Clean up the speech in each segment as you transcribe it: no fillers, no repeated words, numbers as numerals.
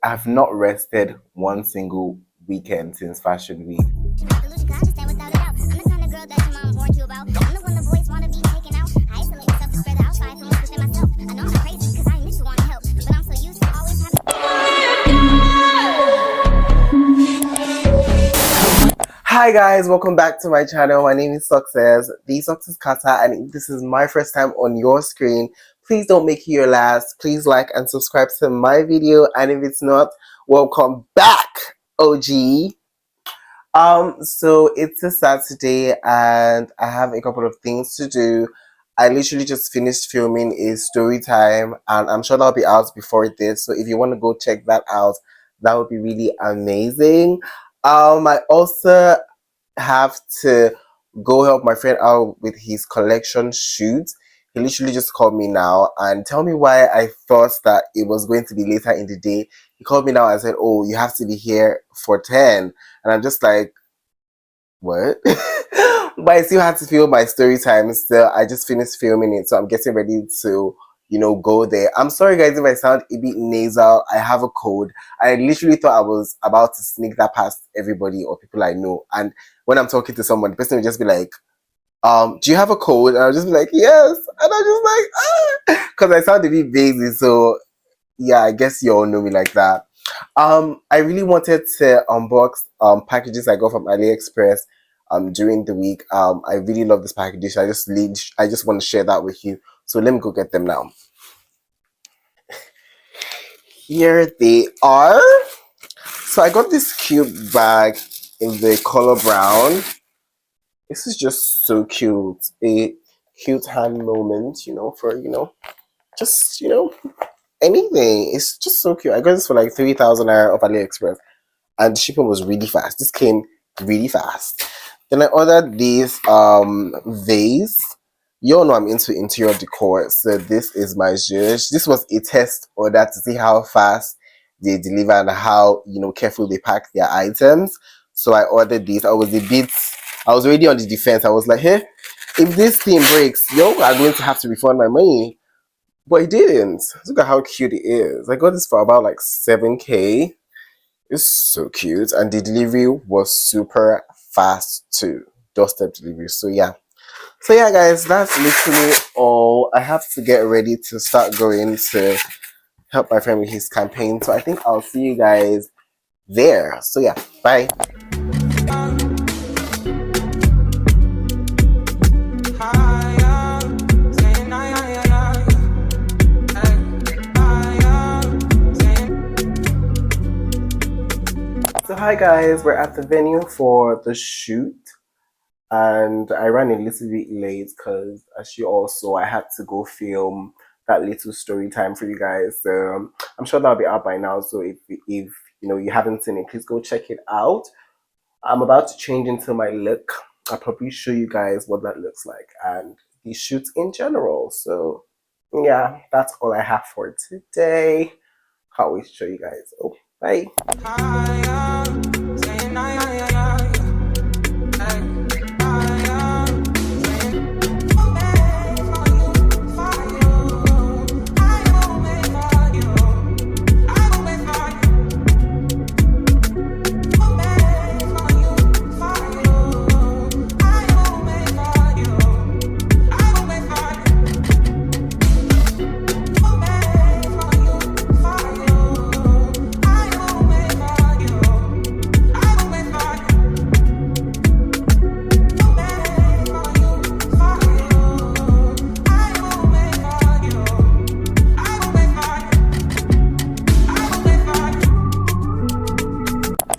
I've not rested one single weekend since Fashion Week. Hi guys, welcome back to my channel. My name is Success, the Success Cutter, and if this is my first time on your screen, please don't make it your last. Please like and subscribe to my video, and if it's not, welcome back, OG. So it's a Saturday and I have a couple of things to do. I literally just finished filming a story time and I'm sure that'll be out before this. So if you want to go check that out, that would be really amazing. I also have to go help my friend out with his collection shoot. He literally just called me now and tell me why I thought that it was going to be later in the day. He called me now and said, oh, you have to be here for 10. And I'm just like, what? But I still had to film my story time. Still, I just finished filming it, so I'm getting ready to, go there. I'm sorry guys if I sound a bit nasal. I have a cold. I literally thought I was about to sneak that past everybody or people I know. And when I'm talking to someone, the person will just be like, do you have a cold? And I'll just be like, yes. And I'm just like, ah, because I sound a bit baby. So yeah, I guess you all know me like that. I really wanted to unbox packages I got from AliExpress during the week. I really love this package. I just want to share that with you. So let me go get them now. Here they are. So I got this cute bag in the color brown. This is just so cute. A cute hand moment, for just anything. It's just so cute. I got this for like 3,000 naira off AliExpress and the shipping was really fast. This came really fast. Then I ordered this vase. You all know I'm into interior decor, so this is my judge. This was a test order to see how fast they deliver and how careful they pack their items. So I ordered this. I was already on the defense. I was like, hey, if this thing breaks, you are going to have to refund my money. But it didn't. Look at how cute it is. I got this for about like 7K. It's so cute. And the delivery was super fast too. Doorstep delivery. So yeah, guys, that's literally all. I have to get ready to start going to help my friend with his campaign. So I think I'll see you guys there. So yeah, bye. So hi guys, we're at the venue for the shoot and I ran a little bit late because as you all saw, I had to go film that little story time for you guys. So I'm sure that'll be out by now. So if you haven't seen it, please go check it out. I'm about to change into my look. I'll probably show you guys what that looks like and the shoots in general. So yeah, that's all I have for today. Can't wait to show you guys. Oh, bye.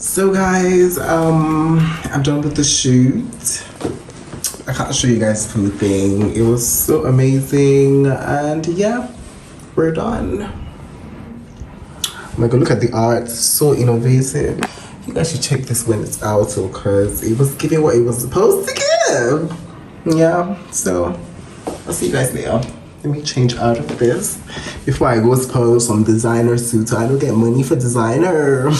So guys, I'm done with the shoot. I can't show you guys the full thing. It was so amazing and yeah, we're done. Oh my god, look at the art, so innovative. You guys should check this when it's out because it was giving what it was supposed to give. Yeah, so I'll see you guys later. Let me change out of this before I go spoil some designer suits. I don't get money for designer.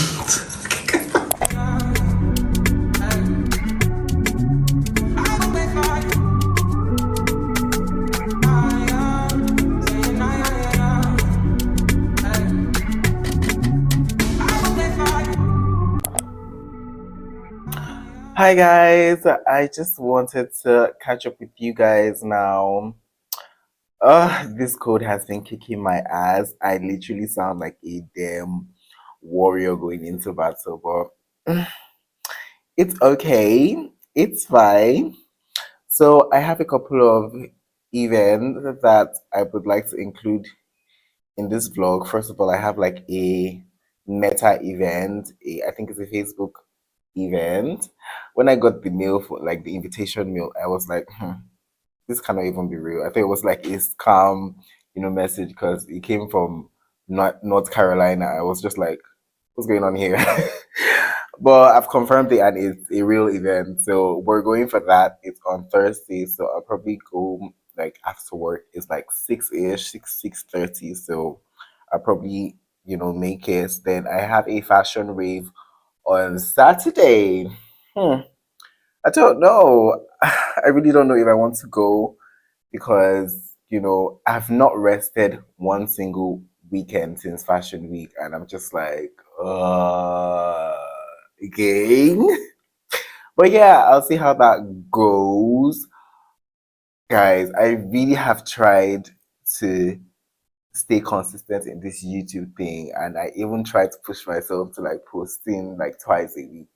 Hi guys, I just wanted to catch up with you guys now. This code has been kicking my ass. I literally sound like a damn warrior going into battle, but it's okay. It's fine. So I have a couple of events that I would like to include in this vlog. First of all, I have like a meta event. I think it's a Facebook event. When I got the mail for like the invitation mail, I was like, this cannot even be real. I thought it was like a scam, message because it came from North Carolina. I was just like, what's going on here? But I've confirmed it and it's a real event. So we're going for that. It's on Thursday. So I'll probably go like after work. It's like 6-ish, 6:30. So I'll probably, make it. Then I have a fashion rave on Saturday. Hmm. I don't know. I really don't know if I want to go because, I've not rested one single weekend since Fashion Week, and I'm just like, again. But yeah, I'll see how that goes. Guys, I really have tried to stay consistent in this YouTube thing, and I even tried to push myself to like posting like twice a week.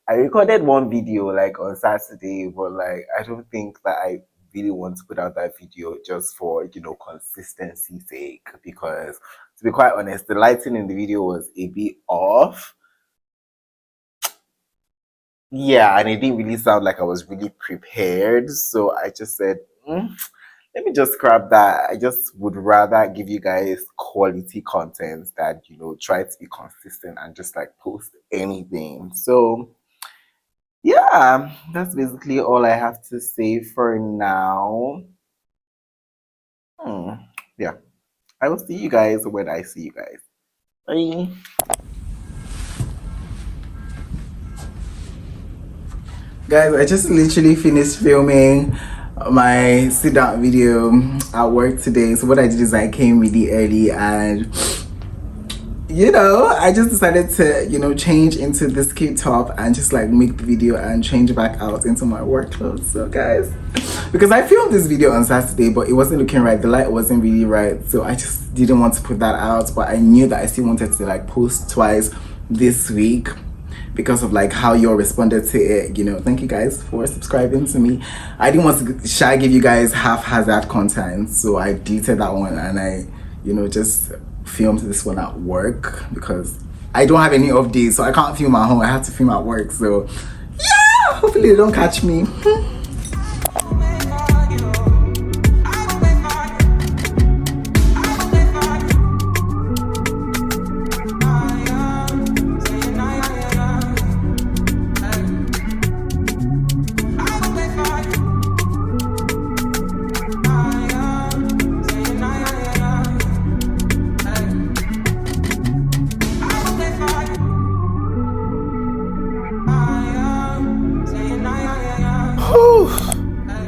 I recorded one video like on Saturday, but like I don't think that I really want to put out that video just for consistency's sake because to be quite honest, the lighting in the video was a bit off. Yeah, and it didn't really sound like I was really prepared. So I just said, let me just scrap that. I just would rather give you guys quality content than try to be consistent and just like post anything. So yeah, that's basically all I have to say for now. Hmm. Yeah, I will see you guys when I see you guys. Bye. Guys, I just literally finished filming my sit down video at work today. So what I did is I came really early and I just decided to, change into this cute top and just like make the video and change back out into my work clothes. So guys, because I filmed this video on Saturday, but it wasn't looking right. The light wasn't really right. So I just didn't want to put that out, but I knew that I still wanted to like post twice this week because of like how you all responded to it. Thank you guys for subscribing to me. I didn't want to give you guys haphazard content, so I deleted that one and I just filmed this one at work because I don't have any updates, so I can't film at home. I have to film at work. So yeah, hopefully they don't catch me.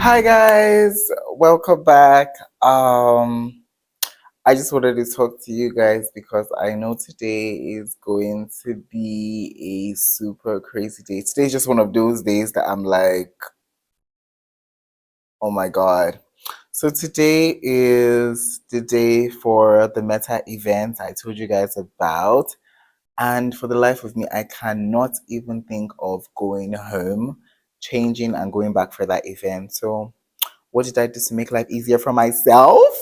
Hi guys, welcome back. I just wanted to talk to you guys because I know today is going to be a super crazy day. Today's just one of those days that I'm like, oh my god. So today is the day for the meta event I told you guys about. And for the life of me, I cannot even think of going home, changing and going back for that event. So what did I do to make life easier for myself?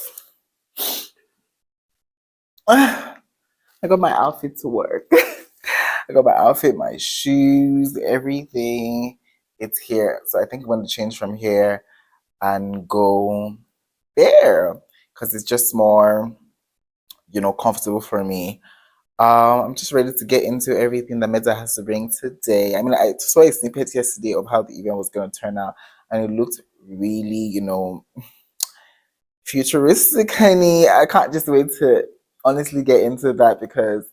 I got my outfit to work. I got my outfit, my shoes, everything. It's here. So I think I'm going to change from here and go there because it's just more, comfortable for me. I'm just ready to get into everything that Meta has to bring today. I mean, I saw a snippet yesterday of how the event was going to turn out, and it looked really, futuristic, honey. I can't just wait to honestly get into that because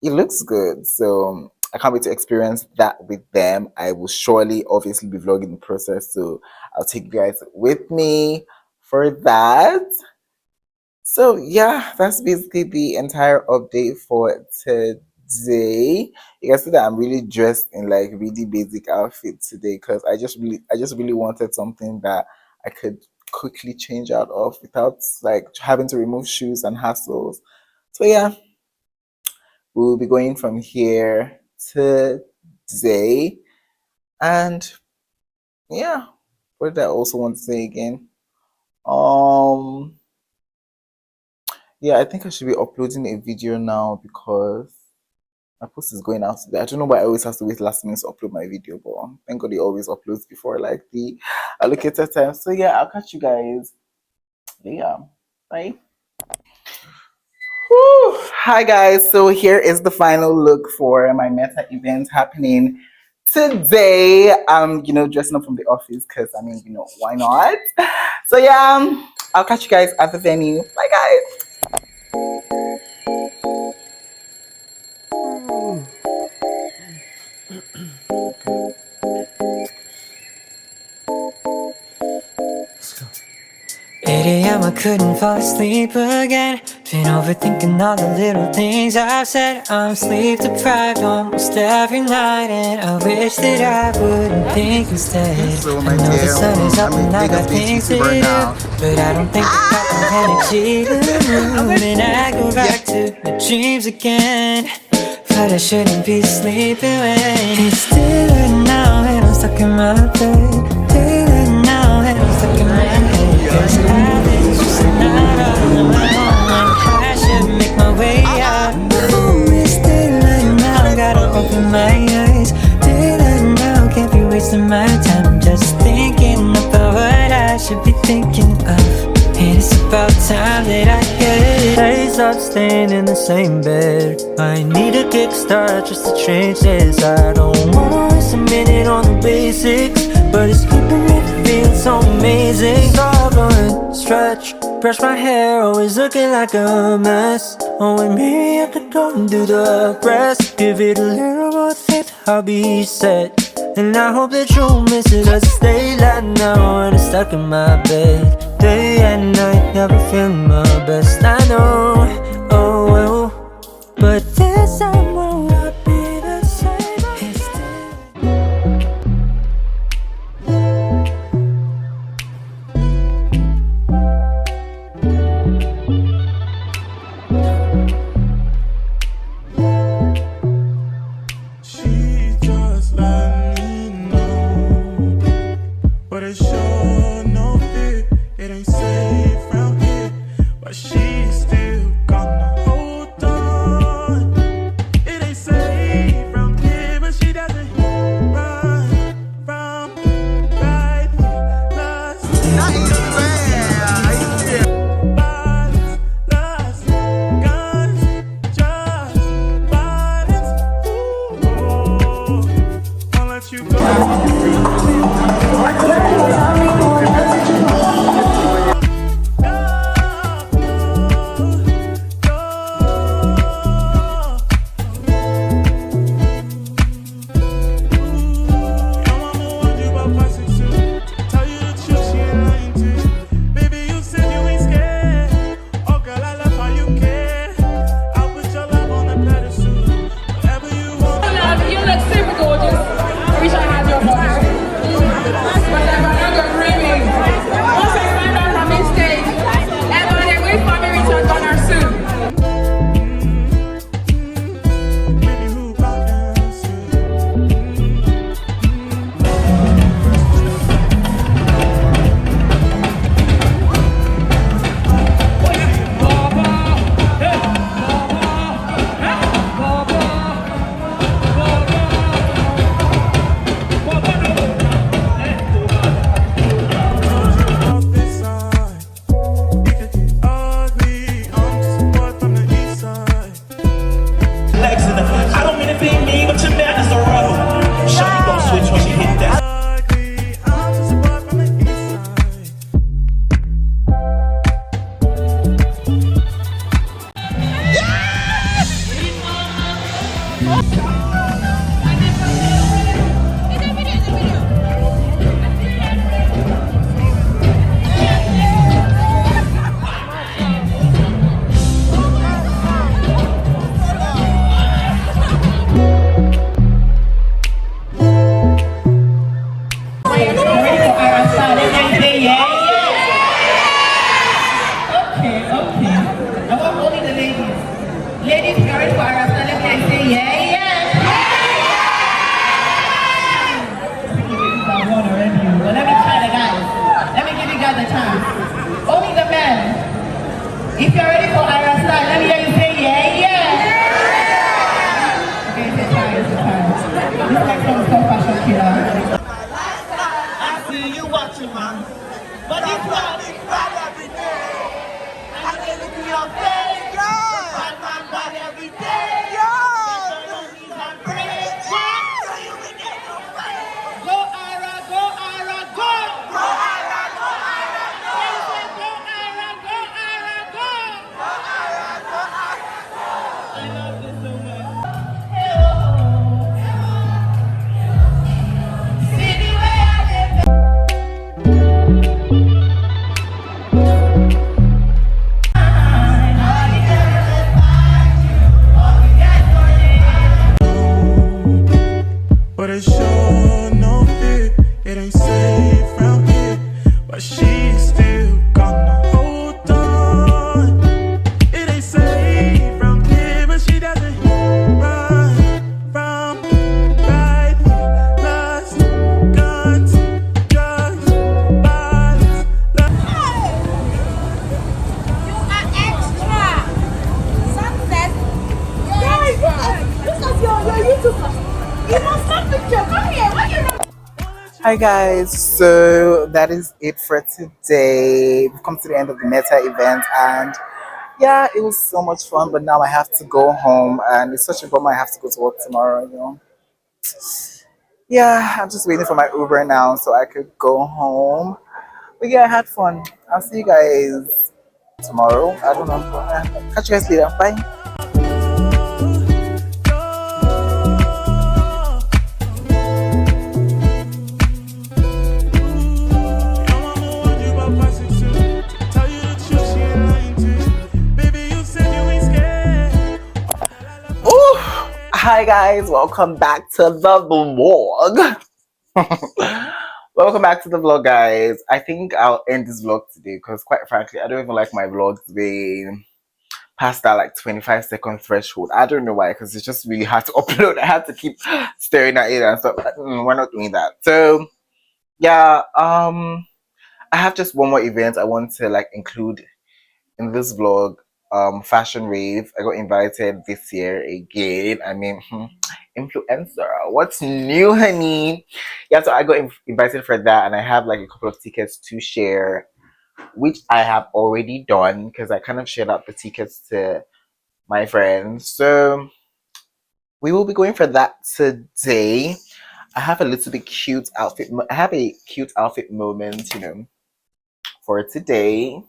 it looks good. So I can't wait to experience that with them. I will surely, obviously, be vlogging the process. So I'll take you guys with me for that. So yeah, that's basically the entire update for today. today. You can see that I'm really dressed in like really basic outfit today because I just really wanted something that I could quickly change out of without like having to remove shoes and hassles. So yeah, we'll be going from here today. And yeah, what did I also want to say again? Um yeah, I think I should be uploading a video now because my post is going out today. I don't know why I always have to wait last minute to upload my video, but thank God it always uploads before like the allocated time. So yeah, I'll catch you guys. Yeah, bye. Whew. Hi guys, so here is the final look for my Meta event happening today. Dressing up from the office because why not? So yeah, I'll catch you guys at the venue. Bye guys. I couldn't fall asleep again. Been overthinking all the little things I've said. I'm sleep deprived almost every night, and I wish that I wouldn't think instead. I know the sun is up and I got things to do, but I don't think I got the energy to move. And I go back to my dreams again, but I shouldn't be sleeping when it's daylight now and I'm stuck in my bed. Daylight now and I'm stuck in my head, 'cause I've been just not on my own. I should make my way out. Oh, it's daylight now, gotta open my eyes. Daylight now, can't be wasting my time. I'm just thinking about what I should be thinking of. And it's about time that I get it. Days up staying in the same bed. I need a kickstart just to change this. I don't wanna waste a minute on the basics, but it's keeping me feeling so amazing. Start stretch, brush my hair, always looking like a mess. Oh, and maybe I could go and do the rest. Give it a little more faith, I'll be set. And I hope that you'll miss it, 'cause it's daylight now and it's stuck in my bed. Day and night, never feeling my best. I know, oh well, but this time will not be the same. She just let me know, but it's sure no fit. It ain't safe round here, but she's still gonna hold on. It ain't safe round here, but she doesn't run from right lust. Violence, lust, guns, just violence. Ooh, I'll let you go. You look super gorgeous. I wish I had your voice. Whatever, I'm not dreaming. Once I find out from this stage, everybody wait for me reach out on our soon. Maybe who bothers off this side? It could get ugly. I'm just a boy from the east side. I don't mean to be mean, but your man is the road. Shawty gon' switch when she hit that. Ugly. I'm just a boy from the east side. Hi guys, so that is it for today. We've come to the end of the Meta event, and yeah, it was so much fun. But now I have to go home, and it's such a bummer. I have to go to work tomorrow. Yeah, I'm just waiting for my Uber now so I could go home. But yeah, I had fun. I'll see you guys tomorrow. I don't know. Catch you guys later. Bye. Your mama warned you about passing soon. Tell you the truth, she ain't lying to you. Baby, you said you ain't scared. Ooh, hi guys, welcome back to the vlog. Welcome back to the vlog, guys. I think I'll end this vlog today because, quite frankly, I don't even like my vlogs being past that like 25-second threshold. I don't know why, because it's just really hard to upload. I had to keep staring at it and stuff. Like, we're not doing that. So yeah, I have just one more event I want to like include in this vlog. Fashion Rave. I got invited this year again. I mean, influencer. What's new, honey? Yeah, so I got invited for that, and I have like a couple of tickets to share, which I have already done because I kind of shared out the tickets to my friends. So we will be going for that today. I have a little bit cute outfit. I have a cute outfit moment, for today.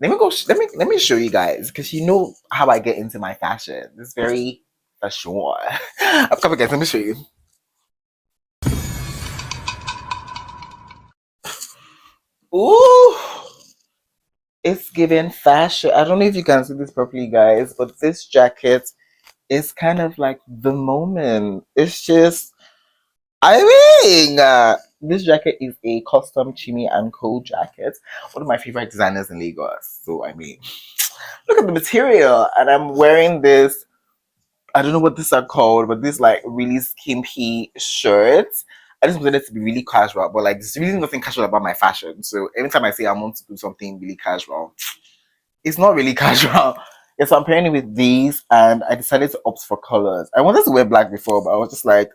Let me go. Let me show you guys because you know how I get into my fashion. It's very fashion. I'm coming, guys. Let me show you. Ooh, it's giving fashion. I don't know if you can see this properly, guys, but this jacket is kind of like the moment. It's just, I mean, this jacket is a custom Chimmy and Co jacket. One of my favorite designers in Lagos. So I mean, look at the material, and I'm wearing this. I don't know what these are called, but this like really skimpy shirts. I just wanted it to be really casual, but like there's really nothing casual about my fashion. So anytime I say I want to do something really casual, it's not really casual. Yes, I'm pairing it with these, and I decided to opt for colors. I wanted to wear black before, but I was just like,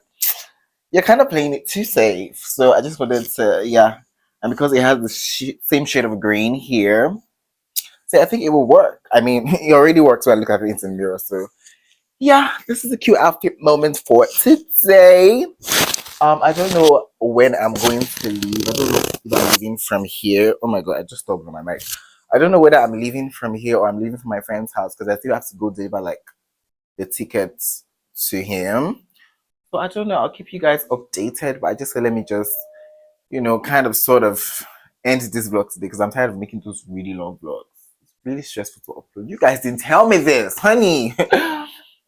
you're kind of playing it too safe. So I just wanted to, yeah. And because it has the same shade of green here, so I think it will work. I mean, it already works when I look at it in the mirror. So yeah, this is a cute outfit moment for today. I don't know when I'm going to leave. I don't know if I'm leaving from here. Oh my god, I just stopped on my mic. I don't know whether I'm leaving from here or I'm leaving from my friend's house because I still have to go deliver like the tickets to him. So I don't know. I'll keep you guys updated, but I just said let me just, kind of sort of end this vlog today because I'm tired of making those really long vlogs. It's really stressful to upload. You guys didn't tell me this, honey.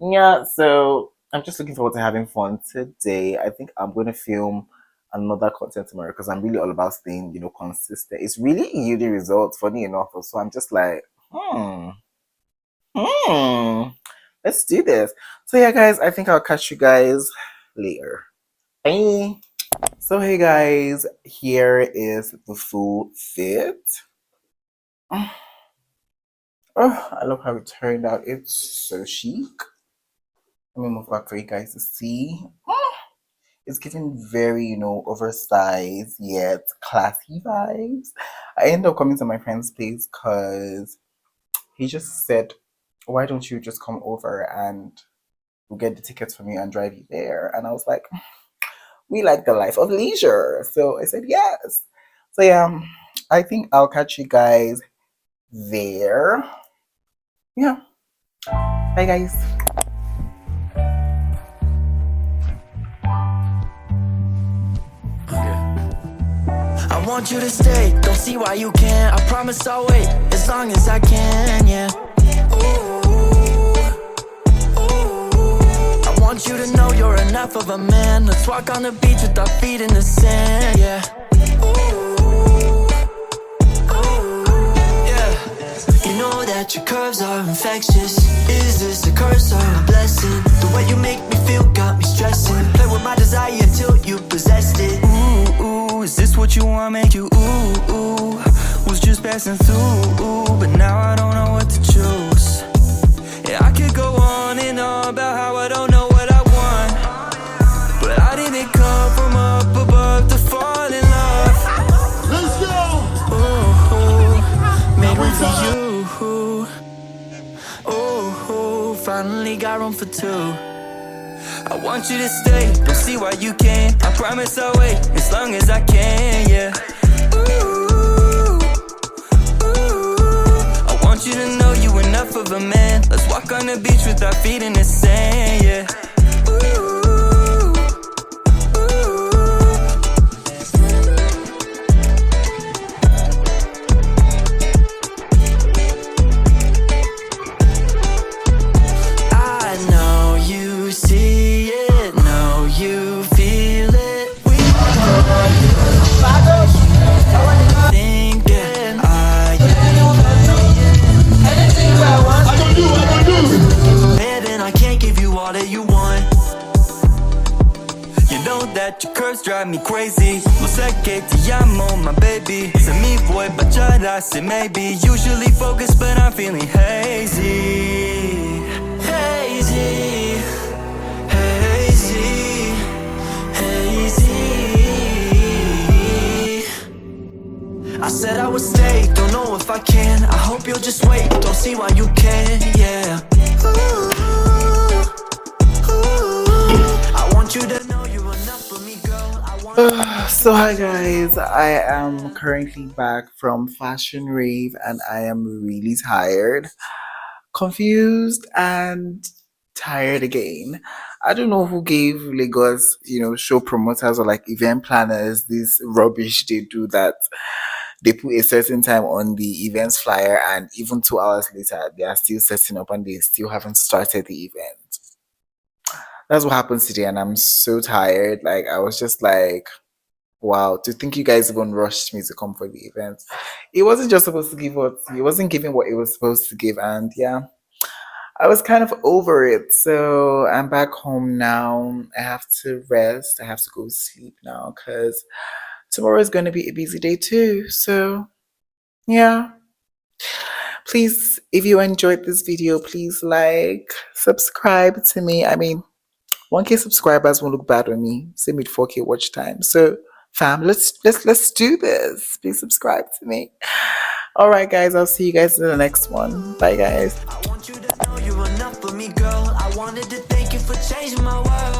Yeah, so I'm just looking forward to having fun today. I think I'm going to film another content tomorrow because I'm really all about staying, consistent. It's really yielding results, funny enough. So I'm just like, let's do this. So yeah, guys, I think I'll catch you guys later. Bye. So hey guys, here is the full fit. Oh, I love how it turned out. It's so chic. Let me move back for you guys to see. It's giving very, oversized yet classy vibes. I ended up coming to my friend's place because he just said, why don't you just come over and we'll get the tickets for me and drive you there? And I was like, we like the life of leisure. So I said yes. So yeah, I think I'll catch you guys there. Yeah. Bye guys. I want you to stay, don't see why you can't. I promise I'll wait as long as I can, yeah. I want you to know you're enough of a man. Let's walk on the beach with our feet in the sand, yeah. You know that your curves are infectious. Is this a curse or a blessing? The way you make me feel got me stressing. Play with my desire until you possessed it. Ooh, is this what you want? Make you ooh, was just passing through, but now I don't know what to choose. Yeah, I could go on and on about how I don't know what I want, but I didn't come from a room for two. I want you to stay, don't see why you can't. I promise I'll wait as long as I can, yeah. Ooh, I want you to know you enough of a man. Let's walk on the beach with our feet in the sand, yeah. Your curves drive me crazy. Lo sé que te llamo, my baby. Se me voy bachata, maybe. Usually focused, but I'm feeling hazy. Hazy. Hazy. Hazy. I said I would stay, don't know if I can. I hope you'll just wait, don't see why you can't, yeah. Ooh, ooh. I want you to know you're enough for me, girl. So hi guys, I am currently back from Fashion Rave and I am really tired, confused and tired again. I don't know who gave Lagos, show promoters or like event planners this rubbish they do that they put a certain time on the events flyer and even 2 hours later they are still setting up and they still haven't started the event. That's what happens today and I'm so tired. Like I was just like, wow, to think you guys even rushed me to come for the event. It wasn't just supposed to give what it wasn't giving what it was supposed to give, and yeah, I was kind of over it. So I'm back home now. I have to rest. I have to go sleep now because tomorrow is going to be a busy day too. So yeah. Please, if you enjoyed this video, please like, subscribe to me. I mean, 1K subscribers won't look bad on me. Same with 4K watch time. So fam, let's do this. Please subscribe to me. All right guys, I'll see you guys in the next one. Bye guys. I want you to know you're enough for me, girl. I wanted to thank you for changing my world.